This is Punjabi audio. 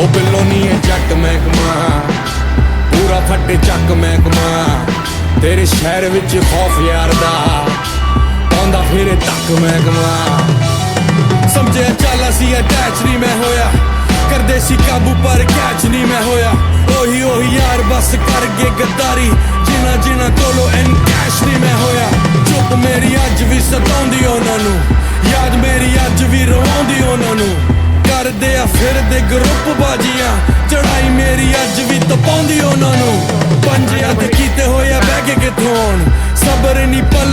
ਉਹ ਬਿੱਲੋ ਨਹੀਂ ਹੈ ਜੱਟ ਮਹਿਕਮਾ, ਪੂਰਾ ਫੱਟੇ ਚੱਕ ਮਹਿਕਮਾ। ਤੇਰੇ ਸ਼ਹਿਰ ਵਿੱਚ ਖੌਫ ਯਾਰ ਦਾ ਆਉਂਦਾ ਫਿਰੇ ਤੱਕ ਮਹਿਕਮਾ। ਸਮਝਿਆ ਚੱਲ ਅਸੀਂ ਅਟੈਚ ਨਹੀਂ ਮੈਂ ਹੋਇਆ, ਕਰਦੇ ਸੀ ਕਾਬੂ ਪਰ ਕੈਚ ਨਹੀਂ ਮੈਂ ਹੋਇਆ। ਉਹੀ ਯਾਰ ਬਸ ਕਰ ਗਏ ਗੱਦਾਰੀ, ਜਿਨ੍ਹਾਂ ਕੋਲੋਂ ਐਨਕੈਸ਼ ਨਹੀਂ ਮੈਂ ਹੋਇਆ। ਚੁੱਪ ਮੇਰੀ ਅੱਜ ਵੀ ਸਤਾਉਂਦੀ ਉਹਨਾਂ ਨੂੰ, ਯਾਦ ਮੇਰੀ ਅੱਜ ਵੀ ਰਵਾਉਂਦੀ ਉਹਨਾਂ ਨੂੰ। ਕਰਦੇ ਆ ਫਿਰਦੇ ਗਰੁੱਪ ਬਾਜੀਆਂ, ਚੜਾਈ ਮੇਰੀ ਅੱਜ ਵੀ ਤਪਾਉਂਦੀ ਉਹਨਾਂ ਨੂੰ। ਪੰਜਿਆਂ ਤੇ ਕੀਤੇ ਹੋਇਆ ਬਹਿ ਕੇ ਕਿੱਥੋਂ ਆਉਣ, ਸਬਰ ਨਹੀਂ ਪਲ